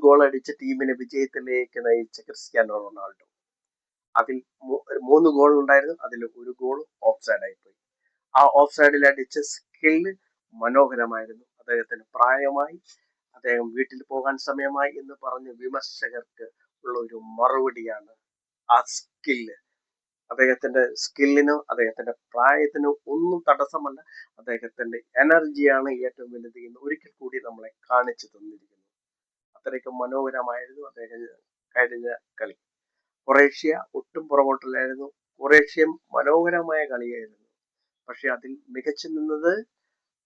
Goal അടിച്ച് ടീമിനെ വിജയത്തിലേക്ക് നയിച്ച ക്രിസ്ത്യാനോ റൊണാൾഡോ. അതിൽ 3 ഗോൾ ഉണ്ടായിരുന്നു. അതിൽ ഒരു ഗോൾ ഓഫ് സൈഡ് ആയിപ്പോയി. ആ ഓഫ് സൈഡിൽ അടിച്ച സ്കില്ല് മനോഹരമായിരുന്നു. അദ്ദേഹത്തിന് പ്രായമായി, അദ്ദേഹം വീട്ടിൽ പോകാൻ സമയമായി എന്ന് പറഞ്ഞ് വിമർശകർക്ക് ഉള്ള ഒരു മറുപടിയാണ് ആ സ്കില്ല്. അദ്ദേഹത്തിന്റെ സ്കില്ലിനോ അദ്ദേഹത്തിന്റെ പ്രായത്തിനോ ഒന്നും തടസ്സമല്ല. അദ്ദേഹത്തിന്റെ എനർജിയാണ് ഏറ്റവും വലുത് എന്ന് ഒരിക്കൽ കൂടി നമ്മളെ കാണിച്ചു തന്നിരിക്കുന്നു. അത്രയ്ക്ക് മനോഹരമായിരുന്നു അദ്ദേഹം കഴിഞ്ഞ കളി. ക്രൊയേഷ്യ ഒട്ടും പുറകോട്ടില്ലായിരുന്നു. ക്രൊയേഷ്യ മനോഹരമായ കളിയായിരുന്നു. പക്ഷെ അതിൽ മികച്ചു നിന്നത്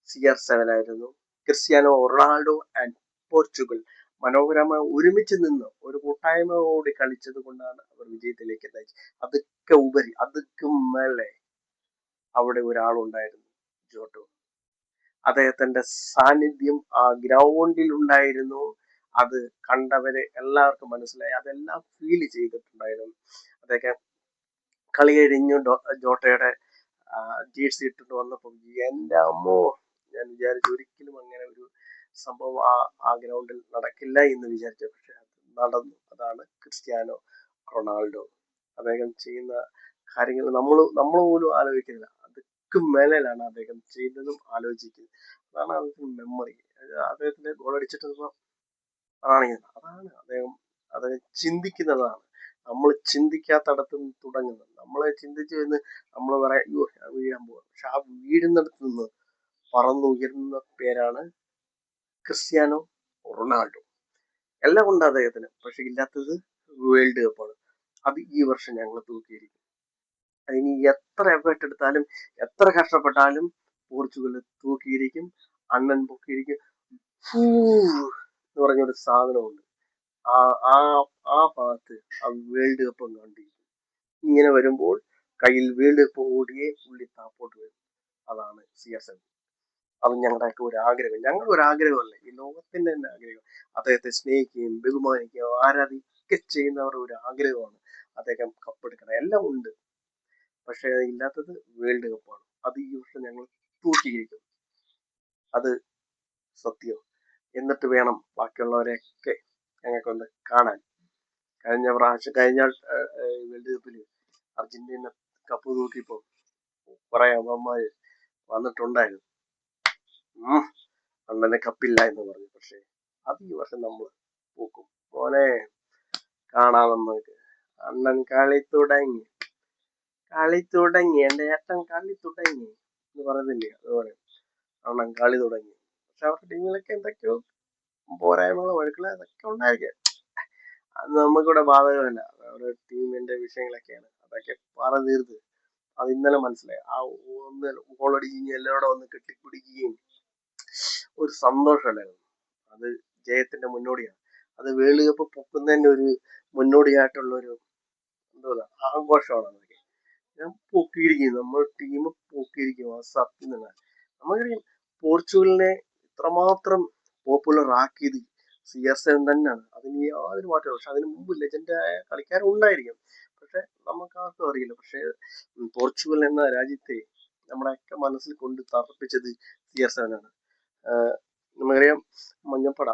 CR7 ആയിരുന്നു. ക്രിസ്ത്യാനോ റൊണാൾഡോ ആൻഡ് പോർച്ചുഗൽ മനോഹരമായി ഒരുമിച്ച് നിന്ന് ഒരു കൂട്ടായ്മയോടെ കളിച്ചത് കൊണ്ടാണ് അവർ വിജയത്തിലേക്ക് നയിച്ചത്. അതൊക്കെ ഉപരി, അതൊക്കെ മേലെ അവിടെ ഒരാളുണ്ടായിരുന്നു, ജോട്ടോ. അദ്ദേഹത്തിന്റെ സാന്നിധ്യം ആ ഗ്രൗണ്ടിൽ ഉണ്ടായിരുന്നു. അത് കണ്ടവരെ എല്ലാവർക്കും മനസ്സിലായി. അതെല്ലാം ഫീൽ ചെയ്തിട്ടുണ്ടായിരുന്നു. അദ്ദേഹം കളി കഴിഞ്ഞു ജോട്ടയുടെ ജേഴ്സി ഇട്ടിട്ട് വന്നപ്പോൾ എന്റെ അമ്മോ, ഞാൻ വിചാരിച്ചു ഒരിക്കലും അങ്ങനെ ഒരു സംഭവം ആ ഗ്രൗണ്ടിൽ നടക്കില്ല എന്ന് വിചാരിച്ചു. പക്ഷെ അത് നടന്നു. അതാണ് ക്രിസ്ത്യാനോ റൊണാൾഡോ. അദ്ദേഹം ചെയ്യുന്ന കാര്യങ്ങൾ നമ്മൾ പോലും ആലോചിക്കുന്നില്ല. അതൊക്കെ മേലാണ് അദ്ദേഹം ചെയ്യുന്നതും ആലോചിക്കുന്നത്. അതാണ് അദ്ദേഹത്തിന് മെമ്മറി. അദ്ദേഹത്തിന്റെ ഗോൾ അടിച്ചിട്ട് അതാണ് അദ്ദേഹം ചിന്തിക്കുന്നതാണ്. നമ്മൾ ചിന്തിക്കാത്തടത്ത് നിന്ന് തുടങ്ങുന്നത്. നമ്മളെ ചിന്തിച്ചു എന്ന് നമ്മൾ പറയാം, അയ്യോ വീഴാൻ പോവാ. പക്ഷെ ആ വീഴുന്നിടത്ത് നിന്ന് പറന്നുയരുന്ന പേരാണ് ക്രിസ്ത്യാനോ റൊണാൾഡോ. എല്ലാം ഉണ്ട് അദ്ദേഹത്തിന്, പക്ഷെ ഇല്ലാത്തത് വേൾഡ് കപ്പാണ്. അത് ഈ വർഷം ഞങ്ങൾ തൂക്കിയിരിക്കും. അതിന് എത്ര എഫേർട്ട് എടുത്താലും എത്ര കഷ്ടപ്പെട്ടാലും പോർച്ചുഗൽ തൂക്കിയിരിക്കും. അണ്ണൻ പൊക്കിയിരിക്കും എന്ന് പറഞ്ഞൊരു സാധനമുണ്ട്. ആ ഭാഗത്ത് ആ വേൾഡ് കപ്പ് കണ്ടിരിക്കും. ഇങ്ങനെ വരുമ്പോൾ കയ്യിൽ വേൾഡ് കപ്പ് ഓടിയേ പുള്ളി താപ്പോട്ട് വരും. അതാണ് CR7. അത് ഞങ്ങളുടെയൊക്കെ ഒരു ആഗ്രഹം. ഞങ്ങളുടെ ഒരു ആഗ്രഹമല്ല, ഈ ലോകത്തിന്റെ തന്നെ ആഗ്രഹം. അദ്ദേഹത്തെ സ്നേഹിക്കുകയും ബഹുമാനിക്കുകയും ആരാധിക്കുക ചെയ്യുന്നവരുടെ ഒരു ആഗ്രഹമാണ് അദ്ദേഹം കപ്പെടുക്കണം. എല്ലാം ഉണ്ട്, പക്ഷെ ഇല്ലാത്തത് വേൾഡ് കപ്പാണ്. അത് ഈ വർഷം ഞങ്ങൾ തൂക്കിയിരിക്കും. അത് സത്യം. എന്നിട്ട് വേണം ബാക്കിയുള്ളവരെയൊക്കെ ഞങ്ങൾക്കൊന്ന് കാണാൻ. കഴിഞ്ഞ വേൾഡ് കപ്പില് അർജന്റീന കപ്പ് തൂക്കിയപ്പോ കുറെ അവന്മാര് വന്നിട്ടുണ്ടായിരുന്നു. അണ്ണനെ കപ്പില്ല എന്ന് പറഞ്ഞു. പക്ഷെ അത് ഈ വർഷം നമ്മൾ പൂക്കും. മോനെ കാണാം നമുക്ക്. അണ്ണൻ കളി തുടങ്ങി എന്റെ ഏട്ടൻ കളി തുടങ്ങി എന്ന് പറയുന്നില്ലേ, അതുപോലെ അണ്ണൻ കളി തുടങ്ങി. പക്ഷെ അവരുടെ ടീമിലൊക്കെ എന്തൊക്കെയോ പോരായ്മകളോ വഴുക്കളോ അതൊക്കെ ഉണ്ടായിരിക്കും. അത് നമുക്കിവിടെ ബാധകമല്ല. അവരുടെ ടീമിന്റെ വിഷയങ്ങളൊക്കെയാണ്. അതൊക്കെ പറഞ്ഞു തീർത്ത് അത് ഇന്നലെ മനസ്സിലായി. ആ ഒന്ന് ഗോളടിച്ച് എല്ലാവരും ഒന്ന് കെട്ടിപ്പിടിക്കുകയും ഒരു സന്തോഷമല്ലായിരുന്നു. അത് ജയത്തിന്റെ മുന്നോടിയാണ്. അത് വേൾഡ് കപ്പ് പൊക്കുന്നതിന്റെ ഒരു മുന്നോടിയായിട്ടുള്ള ഒരു ആഘോഷമാണ്. അതൊക്കെ ഞാൻ പൊക്കിയിരിക്കും, നമ്മൾ ടീം പൊക്കിയിരിക്കും. ആ സത്യം തന്നെ. നമുക്കറിയാം പോർച്ചുഗലിനെ ഇത്രമാത്രം പോപ്പുലർ ആക്കിയത് CR7 തന്നെയാണ്. അതിന് യാതൊരു മാറ്റവും. പക്ഷെ അതിന് മുമ്പ് ലെജൻഡായ കളിക്കാരും ഉണ്ടായിരിക്കും. പക്ഷെ നമുക്ക് ആർക്കും അറിയില്ല. പക്ഷെ പോർച്ചുഗൽ എന്ന രാജ്യത്തെ നമ്മുടെയൊക്കെ മനസ്സിൽ കൊണ്ട് തറപ്പിച്ചത് CR7 ആണ്. നമുക്കറിയാം മഞ്ഞപ്പട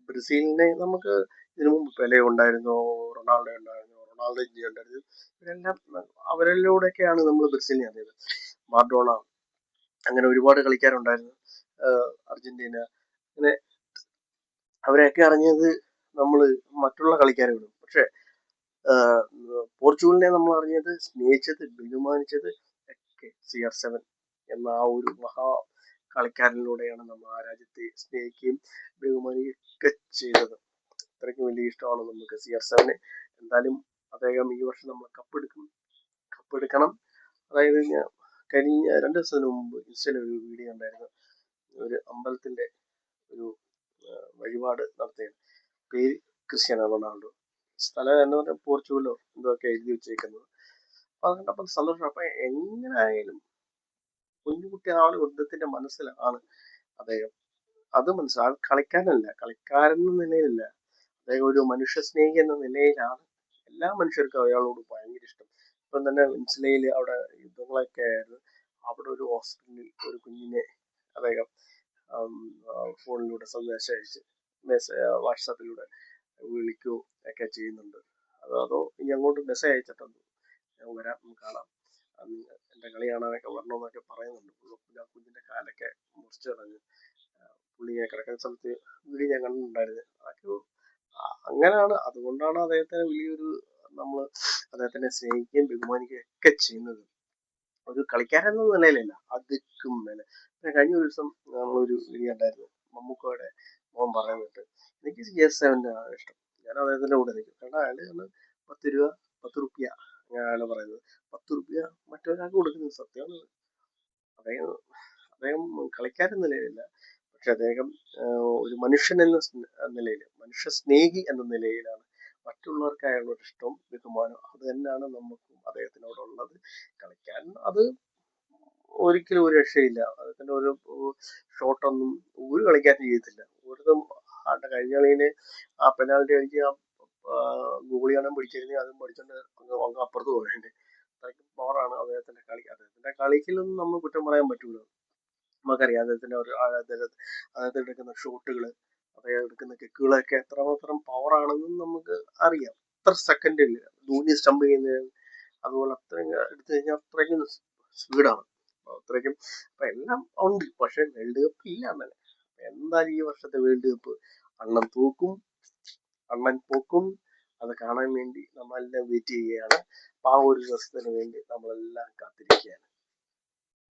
ബ്രസീലിനെ നമുക്ക് ഇതിനു മുമ്പ് പെലെ ഉണ്ടായിരുന്നു, റൊണാൾഡോ ഉണ്ടായിരുന്നു. ഇവരെല്ലാം അവരിലൂടെയൊക്കെയാണ് നമ്മൾ ബ്രസീലിനെ അറിഞ്ഞത്. മാർഡോണ, അങ്ങനെ ഒരുപാട് കളിക്കാരുണ്ടായിരുന്നു. അർജന്റീന, അങ്ങനെ അവരെയൊക്കെ അറിഞ്ഞത് നമ്മൾ മറ്റുള്ള കളിക്കാരെ വിടും. പക്ഷെ പോർച്ചുഗലിനെ നമ്മൾ അറിഞ്ഞത്, സ്നേഹിച്ചത്, ബഹുമാനിച്ചത് ഒക്കെ CR7 എന്ന ആ ഒരു മഹാ കളിക്കാരനിലൂടെയാണ് നമ്മൾ ആ രാജ്യത്തെ സ്നേഹിക്കുകയും ബഹുമാനിക്കുകയൊക്കെ ചെയ്തത്. അത്രയ്ക്ക് വലിയ ഇഷ്ടമാണ് നമുക്ക് CR7. എന്തായാലും അദ്ദേഹം ഈ വർഷം നമ്മൾ കപ്പെടുക്കണം. അതായത് ഞാൻ കഴിഞ്ഞ 2 ദിവസത്തിന് മുമ്പ് ഇൻസ്റ്റയിൽ ഒരു വീഡിയോ ഉണ്ടായിരുന്നു. ഒരു അമ്പലത്തിന്റെ ഒരു വഴിപാട് നടത്തിയത്. പേര് ക്രിസ്ത്യാനോ റൊണാൾഡോ. സ്ഥലം എന്ന് പറഞ്ഞാൽ പോർച്ചുഗലോ എന്തൊക്കെ എഴുതി വെച്ചേക്കുന്നത്. അപ്പൊ അത് കണ്ടപ്പോൾ സന്തോഷം. അപ്പൊ എങ്ങനെയായാലും കുഞ്ഞുകുട്ടി ആ ഒരു വൃദ്ധത്തിന്റെ മനസ്സിലാണ് അദ്ദേഹം. അത് മനസ്സിലാവും. കളിക്കാരനല്ല, കളിക്കാരൻ എന്ന നിലയിലല്ല, അദ്ദേഹം ഒരു മനുഷ്യ സ്നേഹി എന്ന നിലയിലാണ് എല്ലാ മനുഷ്യർക്കും അയാളോട് ഭയങ്കര ഇഷ്ടം. ഇപ്പം തന്നെ വെൻസ്ലേയിൽ അവിടെ യുദ്ധങ്ങളൊക്കെ ആയിരുന്നു. അവിടെ ഒരു ഹോസ്പിറ്റലിൽ ഒരു കുഞ്ഞിനെ അദ്ദേഹം ഫോണിലൂടെ സന്ദേശം അയച്ച് വാട്സാപ്പിലൂടെ വിളിക്കുകയോ ഒക്കെ ചെയ്യുന്നുണ്ട്. അതോ ഇനി അങ്ങോട്ട് മെസ്സേജ് അയച്ചിട്ടുണ്ട്, ഞാൻ വരാം, കാണാം, എൻ്റെ കളി കാണാനൊക്കെ വരണമെന്നൊക്കെ പറയുന്നുണ്ട്. ഞാൻ കുഞ്ഞിൻ്റെ കാലൊക്കെ മുറിച്ച് കളഞ്ഞ് പുള്ളി കിടക്കുന്ന സ്ഥലത്ത് വീഡിയോ ഞാൻ കണ്ടിട്ടുണ്ടായിരുന്നു. അതൊക്കെ അങ്ങനെയാണ്. അതുകൊണ്ടാണ് അദ്ദേഹത്തിന് വലിയൊരു നമ്മൾ അദ്ദേഹത്തിനെ സ്നേഹിക്കുകയും ബഹുമാനിക്കുകയും ഒക്കെ ചെയ്യുന്നത്. ഒരു കളിക്കാരൻ എന്ന നിലയിലല്ല, അതിക്കും മേലെ. കഴിഞ്ഞ ദിവസം നമ്മളൊരു വീഡിയോ ഉണ്ടായിരുന്നു, മമ്മൂക്കയുടെ മോൻ പറയുന്നിട്ട് എനിക്ക് CR7 ആണ് ഇഷ്ടം, ഞാൻ അദ്ദേഹത്തിന്റെ കൂടെ നിൽക്കും. കാരണം അയാള് 10 രൂപ 10 റുപ്യ അങ്ങനെയാണ് പറയുന്നത്. 10 റുപ്യ മറ്റൊരാൾക്ക് കൊടുക്കുന്നത് സത്യമാണ്. അദ്ദേഹം അദ്ദേഹം കളിക്കാരൻ നിലയിലില്ല, പക്ഷെ അദ്ദേഹം ഒരു മനുഷ്യൻ എന്ന നിലയിൽ, മനുഷ്യ സ്നേഹി എന്ന നിലയിലാണ് മറ്റുള്ളവർക്ക് അയാളോട് ഇഷ്ടവും ബഹുമാനവും. അത് തന്നെയാണ് നമുക്കും അദ്ദേഹത്തിനോടുള്ളത്. കളിക്കാൻ അത് ഒരിക്കലും ഒരു രക്ഷയില്ല. അദ്ദേഹത്തിന്റെ ഒരു ഷോട്ടൊന്നും ഒരു കളിക്കാരൻ ചെയ്യത്തില്ല. ഒരു കഴിഞ്ഞ കളിന് ആ പെനാൽറ്റി അടിച്ച് ഗോളി കാണാൻ പിടിച്ചിരുന്നെങ്കിൽ അതും പഠിച്ചോണ്ട് അങ്ങ് അപ്പുറത്ത് പോകേണ്ടത്. അത്രയ്ക്കും പവറാണ് അദ്ദേഹത്തിന്റെ കളി. അദ്ദേഹത്തിന്റെ കളിക്കിലൊന്നും നമ്മൾ കുറ്റം പറയാൻ പറ്റൂല. നമുക്കറിയാം അദ്ദേഹത്തിന്റെ അദ്ദേഹത്തിന് എടുക്കുന്ന ഷോട്ടുകൾ, അദ്ദേഹം എടുക്കുന്ന കിക്കുകളൊക്കെ എത്രമാത്രം പവറാണെന്നും നമുക്ക് അറിയാം. എത്ര സെക്കൻഡിൽ ധോണി സ്റ്റംപ് ചെയ്യുന്നത്, അതുപോലെ അത്രയും എടുത്തു കഴിഞ്ഞാൽ അത്രയ്ക്കും സ്പീഡാണ്. അത്രയ്ക്കും അപ്പൊ എല്ലാം ഉണ്ട്. പക്ഷെ വേൾഡ് കപ്പ് ഇല്ല അങ്ങനെ. എന്തായാലും ഈ വർഷത്തെ വേൾഡ് കപ്പ് അണ്ണൻ തൂക്കും, അണ്ണൻ പോക്കും. അത് കാണാൻ വേണ്ടി നമ്മളെല്ലാം വെയിറ്റ് ചെയ്യുകയാണ്. അപ്പൊ ആ ഒരു ദിവസത്തിന് വേണ്ടി നമ്മളെല്ലാം കാത്തിരിക്കുകയാണ്.